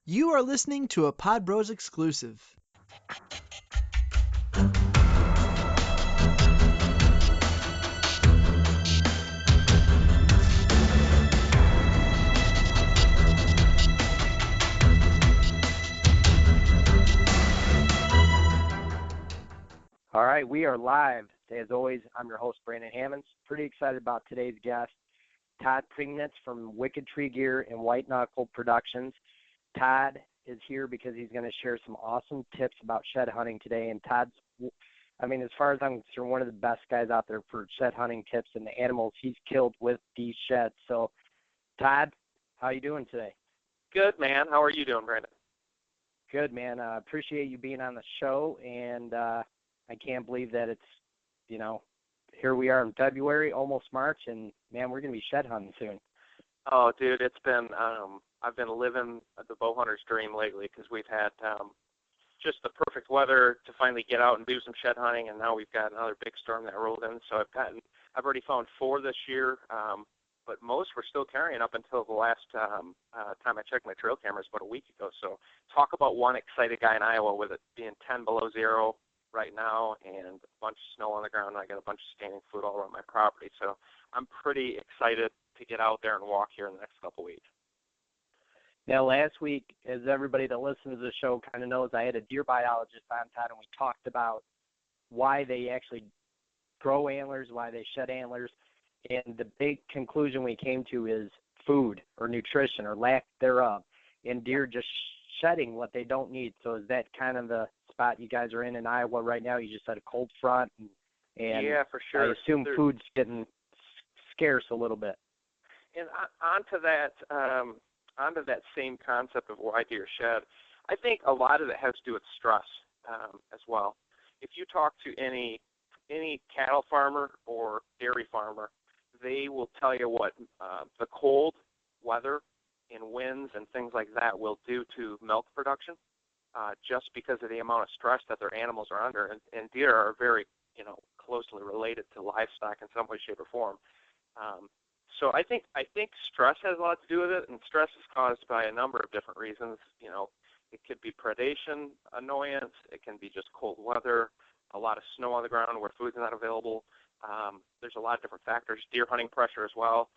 You are listening to a Pod Bros exclusive. All right, we are live. As always, I'm your host, Brandon Hammonds. Pretty excited about today's guest, Todd Pringnitz from Wicked Tree Gear and White Knuckle Productions. Todd is here because he's going to share some awesome tips about shed hunting today. And Todd's, as far as I'm concerned, one of the best guys out there for shed hunting tips and the animals he's killed with these sheds. So, Todd, how you doing today? Good, man. How are you doing, Brandon? Good, man. I appreciate you being on the show, and I can't believe that it's, here we are in February, almost March, and, man, we're going to be shed hunting soon. Oh, dude, it's been, I've been living the bow hunter's dream lately because we've had just the perfect weather to finally get out and do some shed hunting, and now we've got another big storm that rolled in. So I've already found 4 this year, but most we're still carrying up until the last time I checked my trail cameras about a week ago. So talk about one excited guy in Iowa with it being 10 below zero right now and a bunch of snow on the ground. I got a bunch of standing food all around my property. So I'm pretty excited to get out there and walk here in the next couple weeks. Now, last week, as everybody that listens to the show kind of knows, I had a deer biologist on, Todd, and we talked about why they actually grow antlers, why they shed antlers, and the big conclusion we came to is food or nutrition or lack thereof, and deer just shedding what they don't need. So is that kind of the spot you guys are in Iowa right now? You just had a cold front, and yeah, for sure. I assume food's getting scarce a little bit. And onto that same concept of why deer shed, I think a lot of it has to do with stress as well. If you talk to any cattle farmer or dairy farmer, they will tell you what the cold weather and winds and things like that will do to milk production, just because of the amount of stress that their animals are under. And deer are very, closely related to livestock in some way, shape, or form. So I think stress has a lot to do with it, and stress is caused by a number of different reasons. It could be predation annoyance. It can be just cold weather, a lot of snow on the ground where food's not available. There's a lot of different factors, deer hunting pressure as well.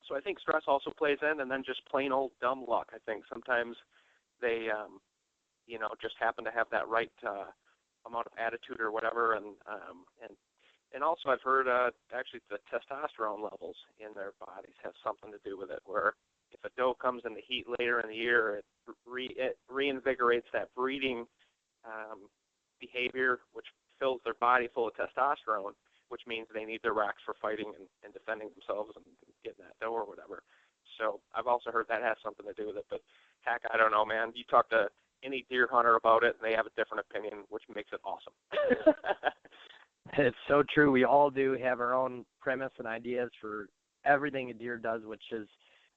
So I think stress also plays in, and then just plain old dumb luck. I think sometimes they, just happen to have that right amount of attitude or whatever, and also I've heard actually the testosterone levels in their bodies have something to do with it, where if a doe comes in the heat later in the year, it reinvigorates that breeding behavior, which fills their body full of testosterone, which means they need their racks for fighting and defending themselves and getting that doe or whatever. So I've also heard that has something to do with it. But heck, I don't know, man. You talk to any deer hunter about it, and they have a different opinion, which makes it awesome. It's so true. We all do have our own premise and ideas for everything a deer does, which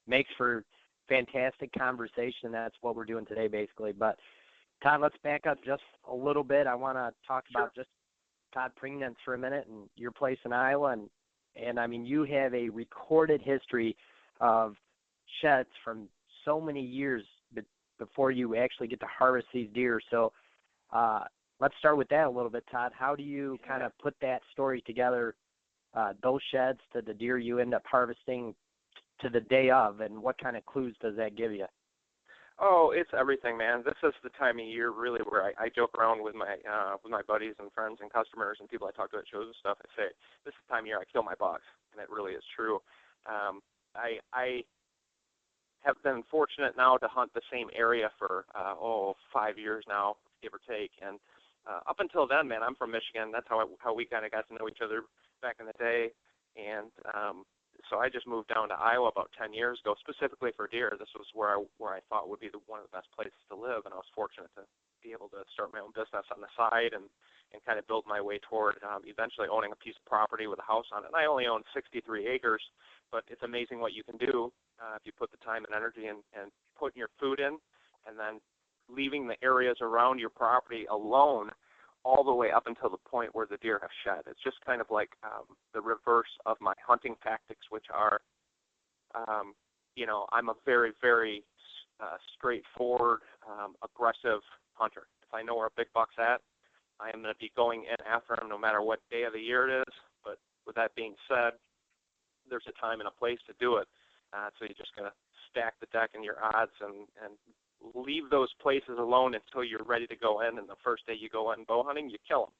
makes for fantastic conversation. That's what we're doing today, basically. But, Todd, let's back up just a little bit. I want to talk about just Todd Pringnitz for a minute and your place in Iowa. And you have a recorded history of sheds from so many years before you actually get to harvest these deer. So let's start with that a little bit, Todd. How do you kind of put that story together, those sheds to the deer you end up harvesting to the day of, and what kind of clues does that give you? Oh, it's everything, man. This is the time of year really where I joke around with my buddies and friends and customers and people I talk to at shows and stuff. I say, this is the time of year I kill my bucks, and it really is true. I have been fortunate now to hunt the same area for 5 years now, give or take, and up until then, man, I'm from Michigan. That's how we kind of got to know each other back in the day, and so I just moved down to Iowa about 10 years ago, specifically for deer. This was where I thought would be one of the best places to live, and I was fortunate to be able to start my own business on the side and kind of build my way toward eventually owning a piece of property with a house on it. And I only own 63 acres, but it's amazing what you can do if you put the time and energy and putting your food in, and then leaving the areas around your property alone all the way up until the point where the deer have shed. It's just kind of like the reverse of my hunting tactics, which are, I'm a very, very straightforward, aggressive hunter. If I know where a big buck's at, I am going to be going in after him no matter what day of the year it is. But with that being said, there's a time and a place to do it. So you're just going to stack the deck and your odds and leave those places alone until you're ready to go in. And the first day you go in bow hunting, you kill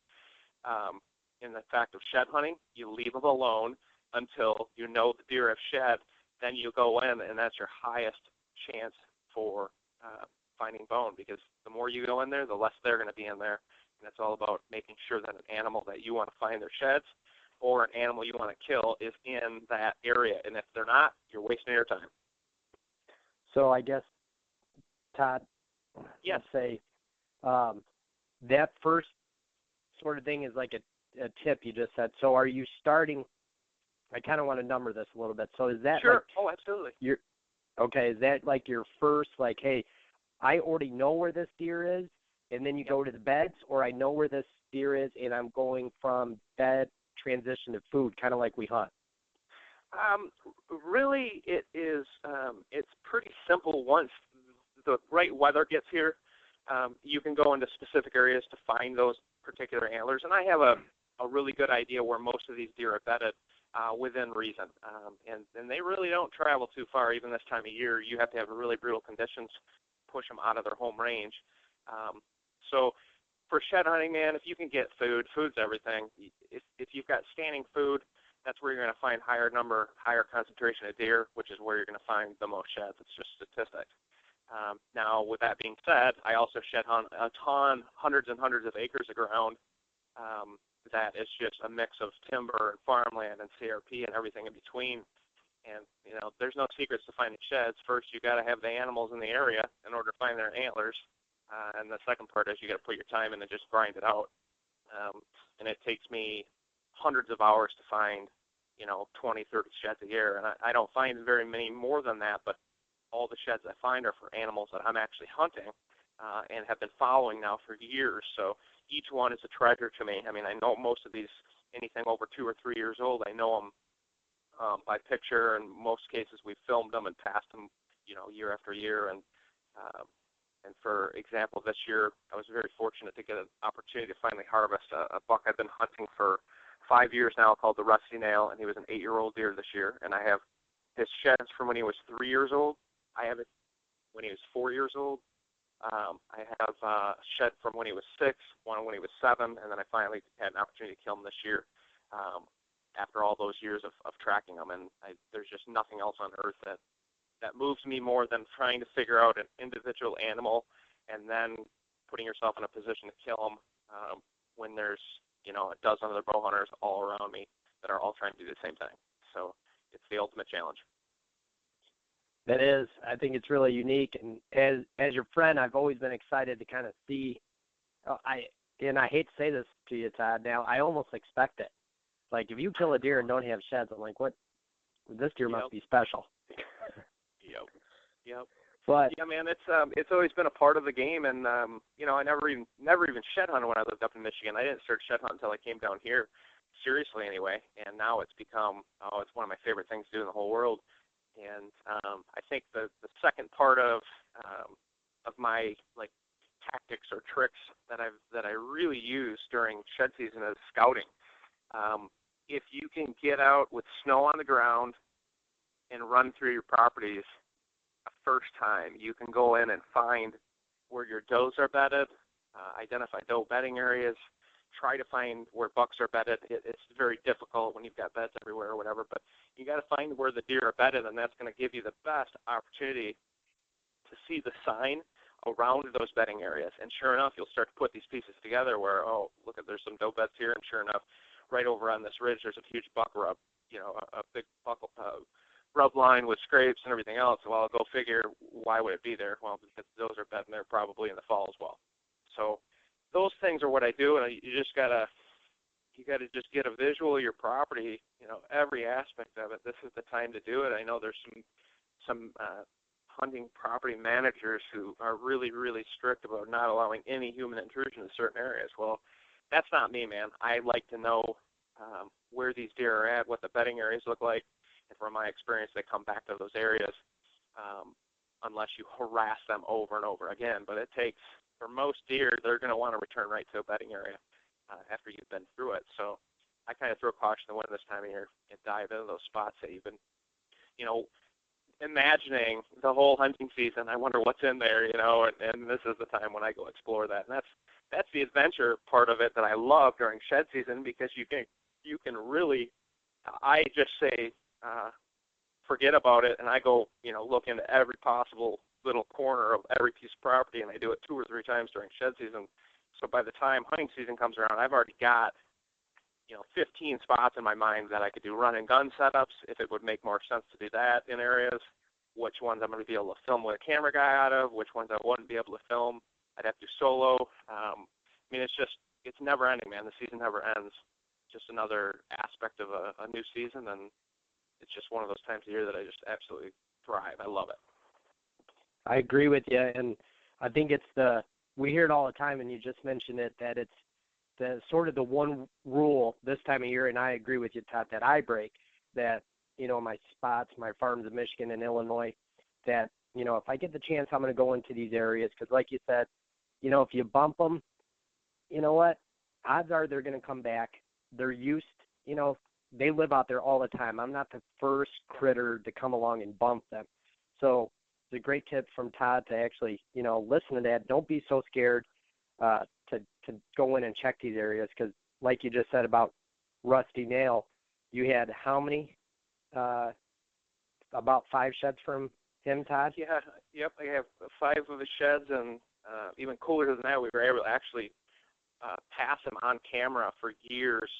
them. In the fact of shed hunting, you leave them alone until you know the deer have shed. Then you go in, and that's your highest chance for finding bone, because the more you go in there, the less they're going to be in there. And it's all about making sure that an animal that you want to find their sheds or an animal you want to kill is in that area. And if they're not, you're wasting your time. So I guess, Todd, yes, let's say that first sort of thing is like a tip you just said. So are you starting, I kind of want to number this a little bit. So is that sure? Like oh, absolutely. Okay, is that like your first, like, hey, I already know where this deer is, and then you go to the beds, or I know where this deer is, and I'm going from bed transition to food, kind of like we hunt? Really, it is. It's pretty simple. Once the right weather gets here, you can go into specific areas to find those particular antlers. And I have a really good idea where most of these deer are bedded within reason. And they really don't travel too far, even this time of year. You have to have really brutal conditions to push them out of their home range. So for shed hunting, man, if you can get food's everything. If you've got standing food, that's where you're going to find higher concentration of deer, which is where you're going to find the most sheds. It's just statistics. Now, with that being said, I also shed hunt a ton, hundreds and hundreds of acres of ground. That is just a mix of timber and farmland and CRP and everything in between. And, there's no secrets to finding sheds. First, you got to have the animals in the area in order to find their antlers. And the second part is you got to put your time in and just grind it out. And it takes me hundreds of hours to find, 20, 30 sheds a year. And I don't find very many more than that, but all the sheds I find are for animals that I'm actually hunting and have been following now for years. So each one is a treasure to me. I mean, I know most of these, anything over 2 or 3 years old, I know them by picture. In most cases, we've filmed them and passed them, year after year. And for example, this year, I was very fortunate to get an opportunity to finally harvest a buck I've been hunting for 5 years now called the Rusty-Nail, and he was an 8-year-old deer this year. And I have his sheds from when he was 3 years old. I have it when he was 4 years old. I have a shed from when he was 6, one when he was 7, and then I finally had an opportunity to kill him this year after all those years of tracking him. And there's just nothing else on earth that moves me more than trying to figure out an individual animal and then putting yourself in a position to kill him when there's, a dozen other bow hunters all around me that are all trying to do the same thing. So it's the ultimate challenge. That is. I think it's really unique. And as your friend, I've always been excited to kind of see, I hate to say this to you, Todd, now, I almost expect it. Like, if you kill a deer and don't have sheds, I'm like, what? This deer must be special. Yep. But yeah, man, it's always been a part of the game, and I never even shed hunted when I lived up in Michigan. I didn't start shed hunting until I came down here, seriously anyway. And now it's become it's one of my favorite things to do in the whole world. And I think the second part of my tactics or tricks that I really use during shed season is scouting. If you can get out with snow on the ground and run through your properties a first time, you can go in and find where your does are bedded, identify doe bedding areas, try to find where bucks are bedded. It's very difficult when you've got beds everywhere or whatever, but you got to find where the deer are bedded, and that's going to give you the best opportunity to see the sign around those bedding areas. And sure enough, you'll start to put these pieces together where, look, there's some doe beds here, and sure enough, right over on this ridge, there's a huge buck rub, a big buck rub line with scrapes and everything else. Well, I'll go figure, why would it be there? Well, because those are bedding there probably in the fall as well. So those things are what I do, and you gotta just get a visual of your property, every aspect of it. This is the time to do it. I know there's some hunting property managers who are really, really strict about not allowing any human intrusion in certain areas. Well, that's not me, man. I like to know where these deer are at, what the bedding areas look like, and from my experience, they come back to those areas unless you harass them over and over again. But it takes, for most deer, they're going to want to return right to a bedding area after you've been through it. So I kind of throw caution to the wind this time of year and dive into those spots that you've been, imagining the whole hunting season. I wonder what's in there, and this is the time when I go explore that. And that's the adventure part of it that I love during shed season, because you can really, I just say, forget about it, and I go, look into every possible little corner of every piece of property, and I do it 2 or 3 times during shed season. So by the time hunting season comes around, I've already got 15 spots in my mind that I could do run and gun setups, if it would make more sense to do that in areas, which ones I'm going to be able to film with a camera guy out of, which ones I wouldn't be able to film. I'd have to do solo. It's never ending, man. The season never ends. Just another aspect of a new season, and it's just one of those times of year that I just absolutely thrive. I love it. I agree with you, and I think we hear it all the time, and you just mentioned it, that it's the sort of the one rule this time of year, and I agree with you, Todd, that I break, that, my spots, my farms in Michigan and Illinois, that, if I get the chance, I'm going to go into these areas, because like you said, if you bump them, you know what, odds are they're going to come back. They're used, they live out there all the time. I'm not the first critter to come along and bump them. So it's a great tip from Todd to actually, listen to that. Don't be so scared to go in and check these areas, because like you just said about Rusty-Nail, you had how many? About 5 sheds from him, Todd? Yeah, yep. I have 5 of his sheds, and even cooler than that, we were able to actually pass him on camera for years.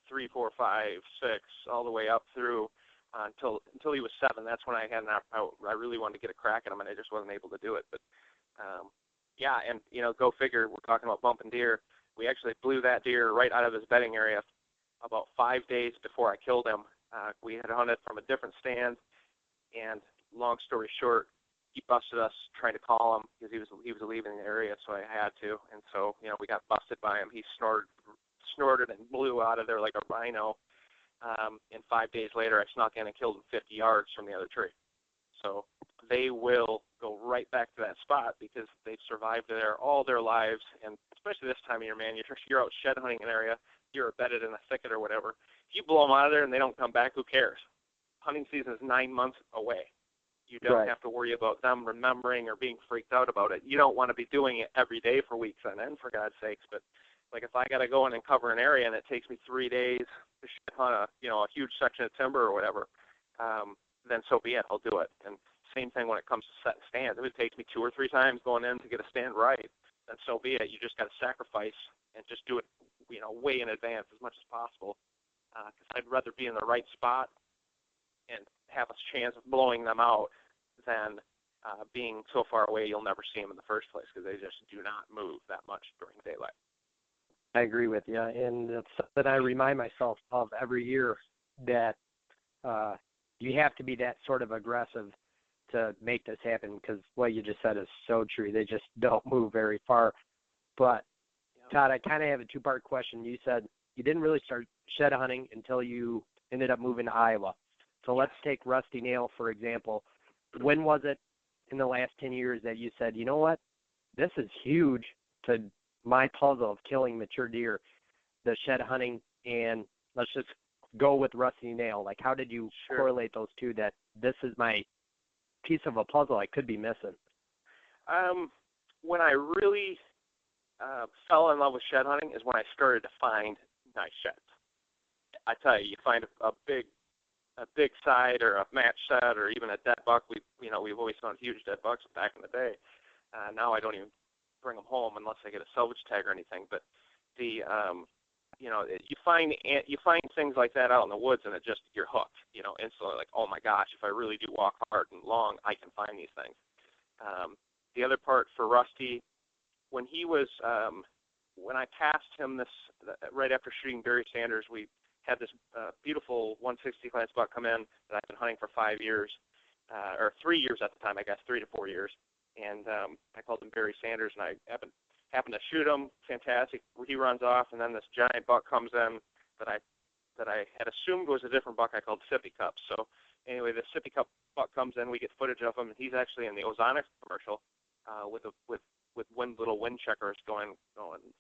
3, 4, 5, 6, all the way up through until he was 7. That's when I had I really wanted to get a crack at him, and I just wasn't able to do it. But yeah, and go figure. We're talking about bumping deer. We actually blew that deer right out of his bedding area about 5 days before I killed him. We had hunted from a different stand, and long story short, he busted us trying to call him because he was leaving the area, so I had to. And so, we got busted by him. He snorted and blew out of there like a rhino. And 5 days later, I snuck in and killed him 50 yards from the other tree. So they will go right back to that spot because they've survived there all their lives. And especially this time of year, man, you're out shed hunting an area, you're bedded in a thicket or whatever. If you blow them out of there and they don't come back, who cares? Hunting season is 9 months away. You don't have to worry about them remembering or being freaked out about it. You don't want to be doing it every day for weeks on end, for God's sakes. But like if I got to go in and cover an area and it takes me 3 days to hunt a huge section of timber or whatever, then so be it. I'll do it. And same thing when it comes to setting stands. If it takes me 2 or 3 times going in to get a stand right, then so be it. You just got to sacrifice and just do it, way in advance as much as possible. Because I'd rather be in the right spot and have a chance of blowing them out than being so far away you'll never see them in the first place, because they just do not move that much during daylight. I agree with you, and it's something I remind myself of every year, that you have to be that sort of aggressive to make this happen, because what you just said is so true. They just don't move very far. But, Todd, I kind of have a 2-part question. You said you didn't really start shed hunting until you ended up moving to Iowa. So let's take Rusty-Nail, for example. When was it in the last 10 years that you said, you know what, this is huge to my puzzle of killing mature deer, the shed hunting, and let's just go with Rusty-Nail? Like, how did you correlate those two, that this is my piece of a puzzle I could be missing? When I really fell in love with shed hunting is when I started to find nice sheds. I tell you, you find a big side or a match set or even a dead buck. We've always found huge dead bucks back in the day. Now I don't even bring them home unless I get a salvage tag or anything. But you find things like that out in the woods, and you're hooked. Instantly, like, oh my gosh, if I really do walk hard and long, I can find these things. The other part for Rusty, when I passed him right after shooting Barry Sanders, we had this beautiful 160 glance buck come in that I've been hunting for 5 years, or 3 years at the time, I guess, 3 to 4 years. And I called him Barry Sanders, and I happened to shoot him. Fantastic. He runs off, and then this giant buck comes in that I had assumed was a different buck I called Sippy Cup. So anyway, the sippy cup buck comes in. We get footage of him, and he's actually in the Ozonics commercial with little wind checkers going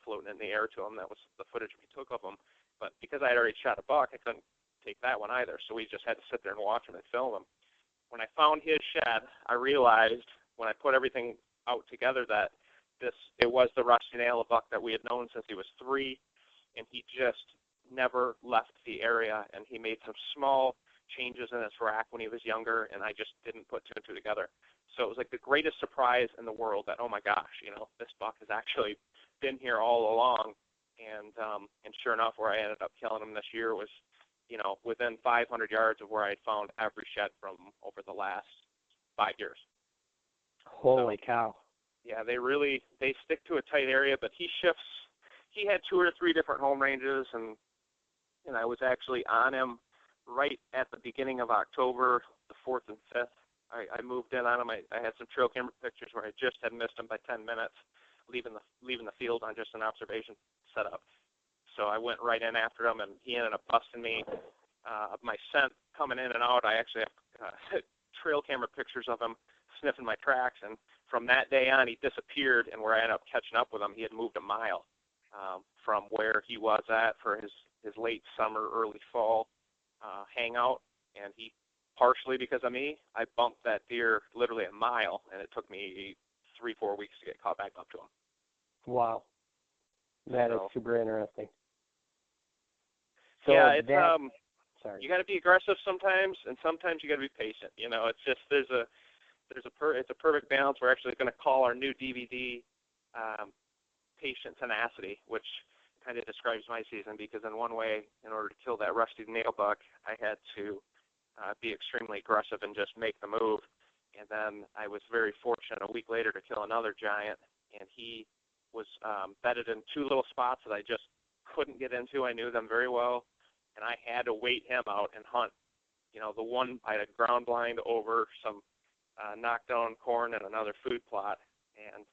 floating in the air to him. That was the footage we took of him. But because I had already shot a buck, I couldn't take that one either. So we just had to sit there and watch him and film him. When I found his shed, I realized when I put everything out together that it was the Rusty-Nail buck that we had known since he was 3, and he just never left the area, and he made some small changes in his rack when he was younger, and I just didn't put 2 and 2 together. So it was like the greatest surprise in the world that, oh my gosh, this buck has actually been here all along. And sure enough, where I ended up killing him this year was, within 500 yards of where I found every shed from over the last 5 years. Holy cow. Yeah, they stick to a tight area, but he shifts. He had 2 or 3 different home ranges, and I was actually on him right at the beginning of October, the 4th and 5th. I moved in on him. I had some trail camera pictures where I just had missed him by 10 minutes, leaving the field on just an observation setup. So I went right in after him, and he ended up busting me. My scent coming in and out, I actually have trail camera pictures of him sniffing my tracks, and from that day on, he disappeared, and where I ended up catching up with him, he had moved a mile from where he was at for his late summer, early fall hangout, and he, partially because of me, I bumped that deer literally a mile, and it took me 3-4 weeks to get caught back up to him. Wow. That is super interesting. So yeah, it's sorry. You got to be aggressive sometimes, and sometimes you got to be patient. It's just it's a perfect balance. We're actually going to call our new DVD Patient Tenacity, which kind of describes my season, because in one way, in order to kill that Rusty-Nail buck, I had to be extremely aggressive and just make the move. And then I was very fortunate a week later to kill another giant, and he was bedded in 2 little spots that I just couldn't get into. I knew them very well, and I had to wait him out and hunt. The one I had a ground blind over some knockdown corn and another food plot, and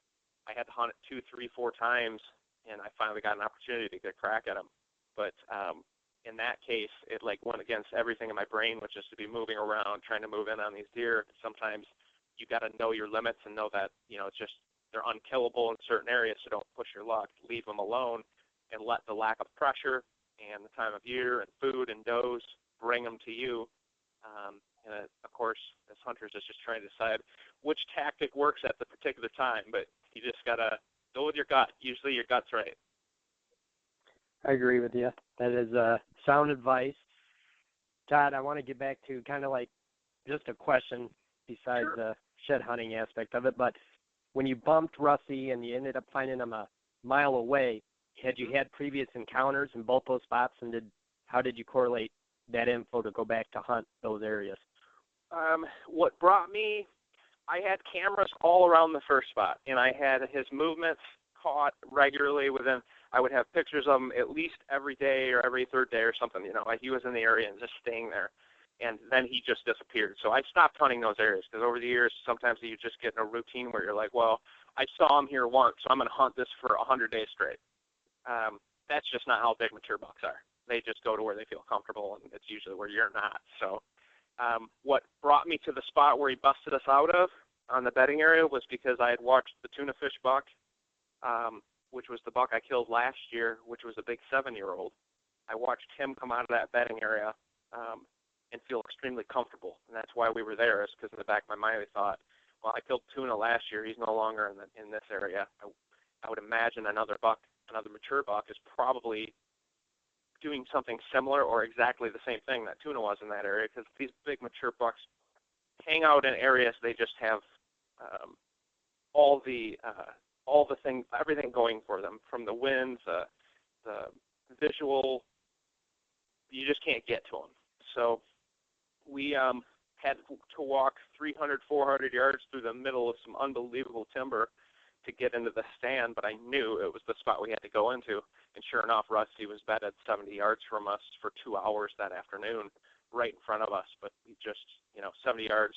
I had to hunt it 2, 3, 4 times, and I finally got an opportunity to get a crack at him. But in that case, it went against everything in my brain, which is to be moving around, trying to move in on these deer. Sometimes you got to know your limits and know that it's just they're unkillable in certain areas, so don't push your luck. Leave them alone and let the lack of pressure and the time of year and food and does bring them to you. And of course, as hunters, it's just trying to decide which tactic works at the particular time, but you just got to go with your gut. Usually your gut's right. I agree with you. That is sound advice. Todd, I want to get back to kind of like just a question besides the shed hunting aspect of it, but when you bumped Rusty and you ended up finding him a mile away, had you had previous encounters in both those spots, and how did you correlate that info to go back to hunt those areas? What brought me, I had cameras all around the first spot, and I had his movements caught regularly I would have pictures of him at least every day or every 3rd day or something. He was in the area and just staying there. And then he just disappeared. So I stopped hunting those areas, because over the years, sometimes you just get in a routine where you're like, well, I saw him here once, so I'm going to hunt this for 100 days straight. That's just not how big mature bucks are. They just go to where they feel comfortable, and it's usually where you're not. So what brought me to the spot where he busted us out of on the bedding area was because I had watched the tuna fish buck, which was the buck I killed last year, which was a big 7-year-old. I watched him come out of that bedding area and feel extremely comfortable, and that's why we were there, is because in the back of my mind I thought, well, I killed tuna last year. He's no longer in this area. I would imagine another mature buck is probably doing something similar or exactly the same thing that tuna was in that area, because these big mature bucks hang out in areas they just have everything going for them, from the winds, the visual. You just can't get to them. So we had to walk 300, 400 yards through the middle of some unbelievable timber to get into the stand, but I knew it was the spot we had to go into. And sure enough, Rusty was bedded 70 yards from us for 2 hours that afternoon, right in front of us. But he just, 70 yards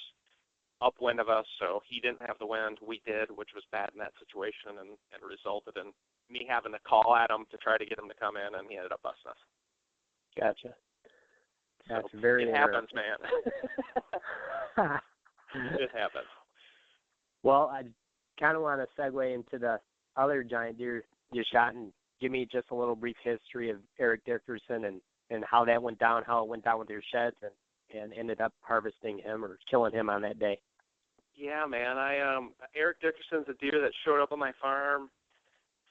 upwind of us, so he didn't have the wind. We did, which was bad in that situation, and resulted in me having to call at him to try to get him to come in, and he ended up busting us. Gotcha. That's so very it happens, man. It happens. Well, I kind of want to segue into the other giant deer you shot and give me just a little brief history of Eric Dickerson and how that went down, how it went down with your sheds, and ended up harvesting him or killing him on that day. Yeah, man. Eric Dickerson's a deer that showed up on my farm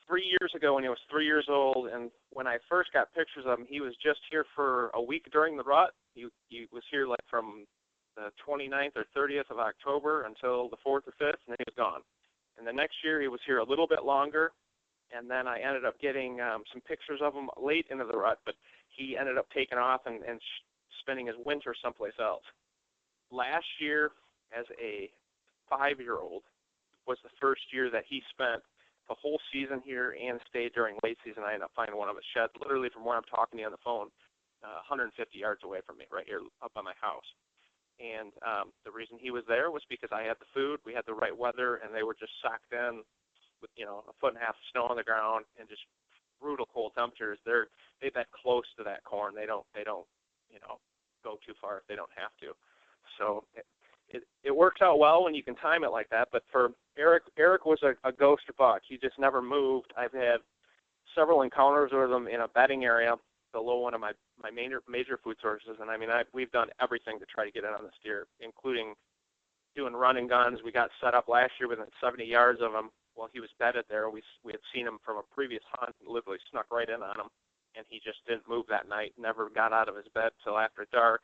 3 years ago when he was 3 years old, and when I first got pictures of him, he was just here for a week during the rut. He was here like from the 29th or 30th of October until the 4th or 5th, and then he was gone. And the next year he was here a little bit longer, and then I ended up getting some pictures of him late into the rut, but he ended up taking off and spending his winter someplace else. Last year, as a 5-year-old, was the first year that he spent the whole season here and stayed during late season. I ended up finding one of his sheds, literally from where I'm talking to you on the phone, 150 yards away from me, right here up by my house. And the reason he was there was because I had the food, we had the right weather, and they were just socked in with, a foot and a half of snow on the ground and just brutal cold temperatures. They've been close to that corn. They don't go too far if they don't have to. So it works out well when you can time it like that. But for Eric was a ghost buck. He just never moved. I've had several encounters with him in a bedding area below one of my major food sources, and we've done everything to try to get in on this deer, including doing running guns. We got set up last year within 70 yards of him while he was bedded there. We had seen him from a previous hunt and literally snuck right in on him, and he just didn't move that night, never got out of his bed till after dark.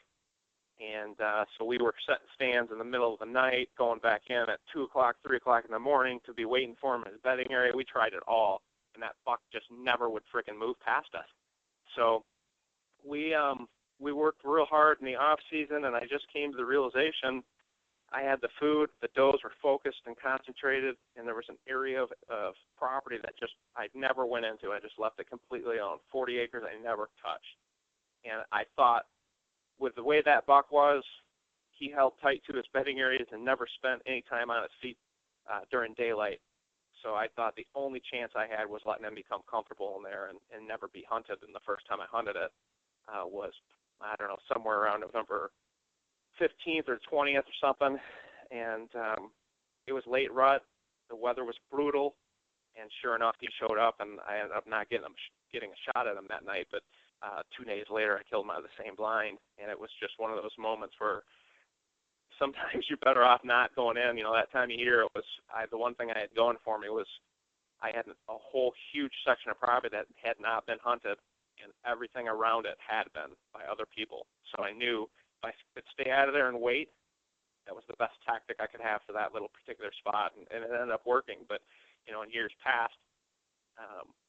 And so we were setting stands in the middle of the night, going back in at 2 o'clock, 3 o'clock in the morning to be waiting for him in his bedding area. We tried it all, and that buck just never would frickin' move past us. So we worked real hard in the off season, and I just came to the realization I had the food, the does were focused and concentrated, and there was an area of property that just I never went into. I just left it completely on 40 acres I never touched. And I thought, with the way that buck was, he held tight to his bedding areas and never spent any time on his feet during daylight. So I thought the only chance I had was letting him become comfortable in there and never be hunted. And the first time I hunted it was, somewhere around November 15th or 20th or something. And it was late rut. The weather was brutal. And sure enough, he showed up, and I ended up not getting a shot at him that night. But 2 days later, I killed him out of the same blind. And it was just one of those moments where sometimes you're better off not going in. That time of year, the one thing I had going for me was I had a whole huge section of property that had not been hunted, and everything around it had been by other people. So I knew if I could stay out of there and wait, that was the best tactic I could have for that little particular spot, and it ended up working. But, in years past,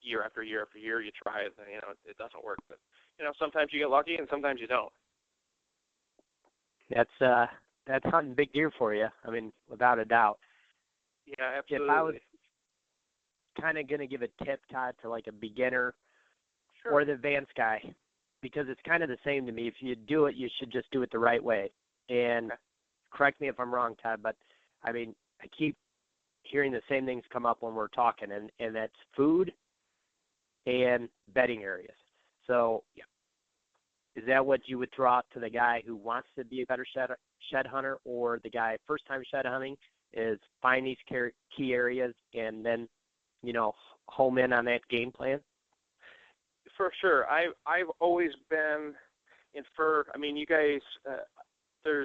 year after year after year, you try it, and, it doesn't work. But, sometimes you get lucky and sometimes you don't. That's hunting big deer for you. Without a doubt. Yeah, absolutely. If I was kind of going to give a tip, Todd, to like a beginner Sure. or the advanced guy, because it's kind of the same to me. If you do it, you should just do it the right way. And correct me if I'm wrong, Todd, but I keep hearing the same things come up when we're talking, and that's food and bedding areas. So is that what you would throw out to the guy who wants to be a better shed hunter, or the guy first time shed hunting is find these key areas and then, home in on that game plan? For sure. I've always been in fur. You guys, the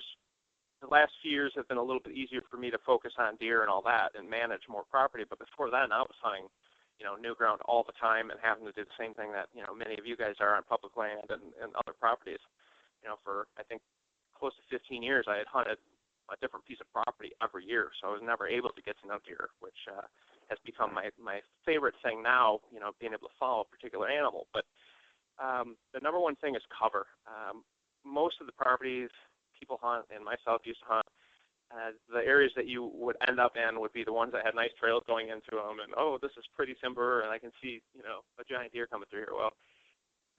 last few years have been a little bit easier for me to focus on deer and all that and manage more property. But before then, I was hunting, new ground all the time and having to do the same thing that, many of you guys are on public land and other properties. For, I think, close to 15 years, I had hunted a different piece of property every year. So I was never able to get to know deer, which has become my favorite thing now, being able to follow a particular animal. But the number one thing is cover. Most of the properties people hunt, and myself used to hunt, the areas that you would end up in would be the ones that had nice trails going into them, and, this is pretty timber, and I can see, a giant deer coming through here. Well,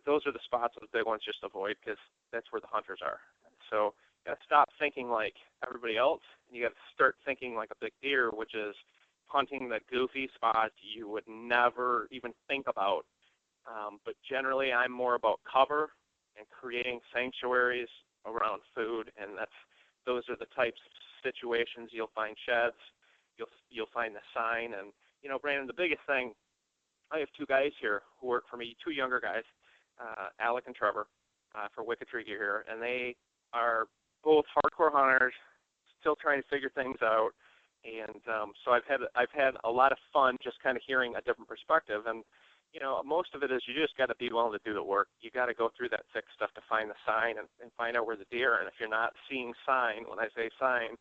those are the spots that the big ones just avoid, because that's where the hunters are. So you got to stop thinking like everybody else, and you got to start thinking like a big deer, which is hunting the goofy spots you would never even think about. But generally, I'm more about cover and creating sanctuaries around food, and those are the types of situations you'll find sheds. You'll find the sign, and Brandon, the biggest thing. I have two guys here who work for me, two younger guys, Alec and Trevor, for Wicked Tree Gear here, and they are both hardcore hunters, still trying to figure things out. And so I've had a lot of fun just kind of hearing a different perspective. And most of it is you just got to be willing to do the work. You got to go through that thick stuff to find the sign and find out where the deer are. And if you're not seeing sign, when I say sign,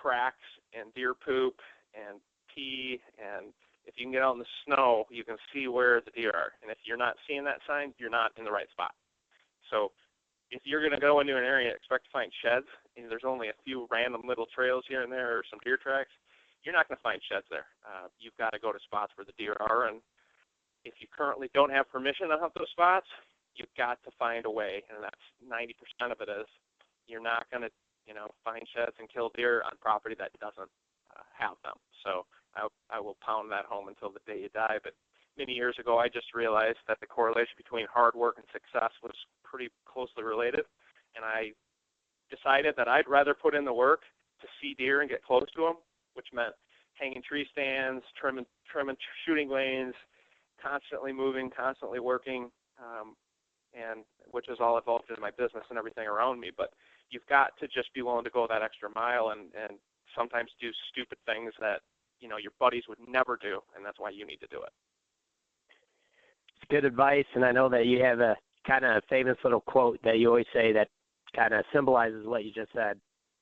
tracks and deer poop and pee, and if you can get out in the snow, you can see where the deer are. And if you're not seeing that sign, you're not in the right spot. So if you're going to go into an area and expect to find sheds, and there's only a few random little trails here and there or some deer tracks, you're not going to find sheds there. You've got to go to spots where the deer are, and if you currently don't have permission to hunt those spots, you've got to find a way, and that's 90% of it is you're not going to, find sheds and kill deer on property that doesn't have them. So I will pound that home until the day you die. But many years ago, I just realized that the correlation between hard work and success was pretty closely related, and I decided that I'd rather put in the work to see deer and get close to them, which meant hanging tree stands, trimming shooting lanes, constantly moving, constantly working, and which is all involved in my business and everything around me. But you've got to just be willing to go that extra mile and sometimes do stupid things that your buddies would never do, and that's why you need to do it. It's good advice, and I know that you have a kind of famous little quote that you always say that kind of symbolizes what you just said,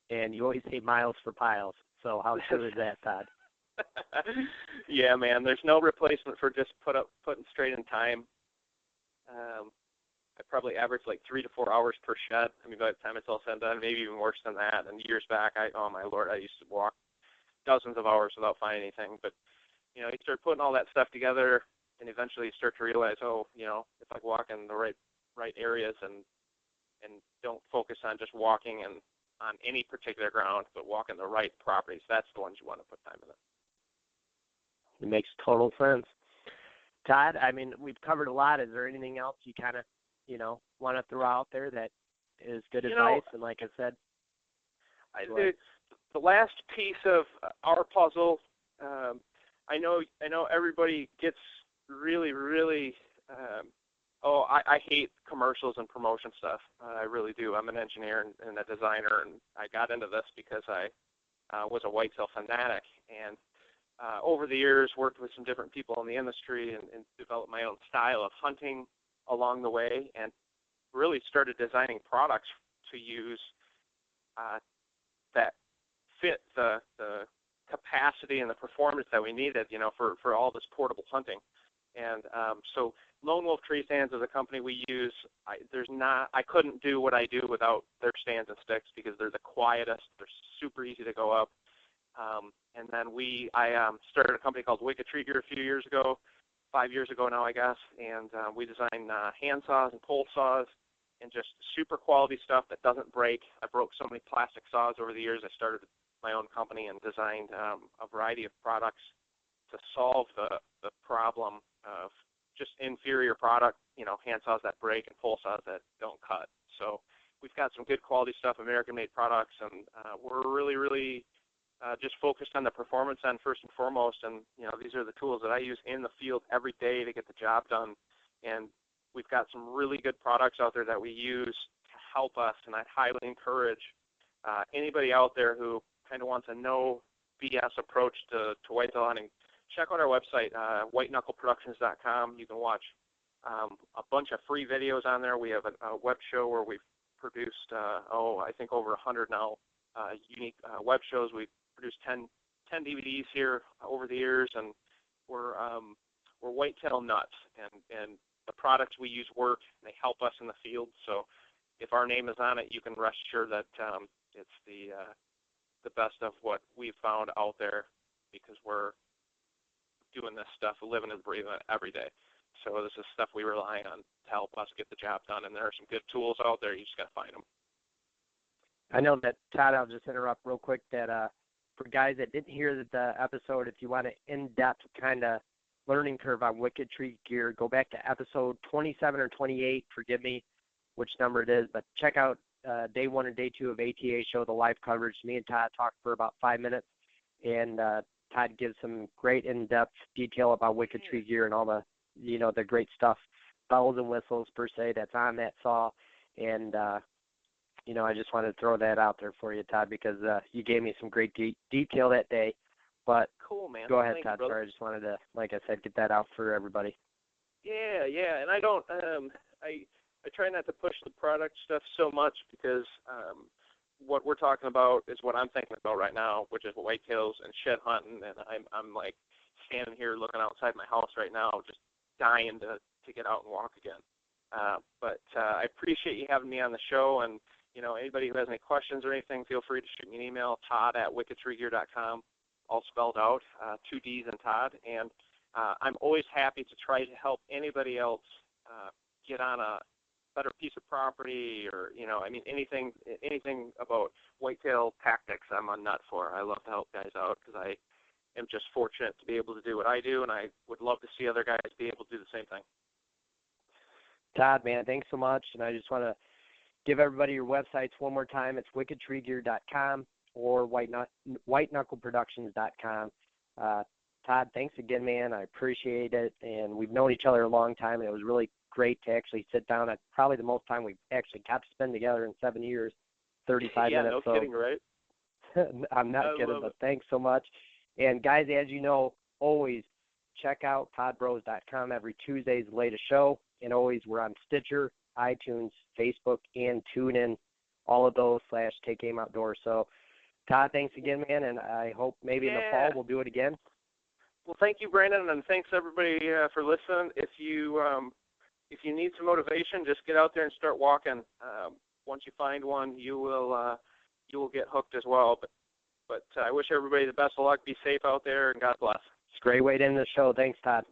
and you always say miles for piles. So how true is that, Todd? Yeah, man, there's no replacement for just putting straight in time. I probably average like 3 to 4 hours per shed. I mean, by the time it's all said and done, maybe even worse than that. And years back, oh my Lord, I used to walk dozens of hours without finding anything. But, you start putting all that stuff together, and eventually you start to realize, if I walk in the right areas and don't focus on just walking and on any particular ground, but walk in the right properties, that's the ones you want to put time in it. It makes total sense. Todd, I mean, we've covered a lot. Is there anything else you kind of, want to throw out there that is good advice? And like I said, the last piece of our puzzle, I know everybody gets really, really, I hate commercials and promotion stuff. I really do. I'm an engineer and a designer, and I got into this because I was a whitetail fanatic, and over the years worked with some different people in the industry and developed my own style of hunting along the way, and really started designing products to use that fit the capacity and the performance that we needed, for all this portable hunting. And so Lone Wolf Tree Stands is a company we use. I couldn't do what I do without their stands and sticks because they're the quietest. They're super easy to go up. And then I started a company called Wicked Tree Gear a few years ago, 5 years ago now, I guess. And we design hand saws and pole saws and just super quality stuff that doesn't break. I broke so many plastic saws over the years. I started my own company and designed a variety of products to solve the problem of just inferior product, hand saws that break and pole saws that don't cut. So we've got some good quality stuff, American-made products, and we're really, really just focused on the performance end first and foremost. And, these are the tools that I use in the field every day to get the job done. And we've got some really good products out there that we use to help us, and I'd highly encourage anybody out there who kind of wants a no BS approach to whitetail hunting. Check out our website, whiteknuckleproductions.com. You can watch a bunch of free videos on there. We have a web show where we've produced, I think over 100 now unique web shows. We've produced 10 DVDs here over the years, and we're whitetail nuts, and the products we use work. They help us in the field. So if our name is on it, you can rest assured that it's the best of what we've found out there, because we're doing this stuff, living and breathing it every day. So this is stuff we rely on to help us get the job done, and there are some good tools out there. You just got to find them. I know that, Todd, I'll just interrupt real quick, that for guys that didn't hear the episode, if you want an in-depth kind of learning curve on Wicked Tree Gear, go back to episode 27 or 28, forgive me, which number it is, but check out day 1 and day 2 of ATA show, the live coverage. Me and Todd talked for about 5 minutes, and Todd gives some great in-depth detail about Wicked Tree gear and all the, the great stuff, bells and whistles per se, that's on that saw. And, I just wanted to throw that out there for you, Todd, because you gave me some great detail that day. But cool, man. Go ahead, Thank Todd. you, Sorry, I just wanted to, like I said, get that out for everybody. Yeah, and I don't, I try not to push the product stuff so much because what we're talking about is what I'm thinking about right now, which is whitetails and shed hunting, and I'm like standing here looking outside my house right now, just dying to get out and walk again. But I appreciate you having me on the show, and anybody who has any questions or anything, feel free to shoot me an email, todd@wickedtreegear.com, all spelled out, 2 D's in Todd, and I'm always happy to try to help anybody else get on a better piece of property, or anything about whitetail tactics I'm a nut for. I love to help guys out because I am just fortunate to be able to do what I do, and I would love to see other guys be able to do the same thing. Todd, man, thanks so much, and I just want to give everybody your websites one more time. It's wickedtreegear.com or whiteknuckleproductions.com. Todd, thanks again, man. I appreciate it, and we've known each other a long time, and it was really great to actually sit down at probably the most time we've actually got to spend together in 7 years, 35 minutes. Yeah, no kidding, right? I'm not kidding, but thanks so much. And guys, as you know, always check out toddbros.com every Tuesday's latest show, and always we're on Stitcher, iTunes, Facebook, and TuneIn, all of those / Take Aim Outdoors. So, Todd, thanks again, man, and I hope maybe in the fall we'll do it again. Well, thank you, Brandon, and thanks everybody for listening. If you need some motivation, just get out there and start walking. Once you find one, you will get hooked as well. But I wish everybody the best of luck. Be safe out there, and God bless. It's a great way to end the show. Thanks, Todd.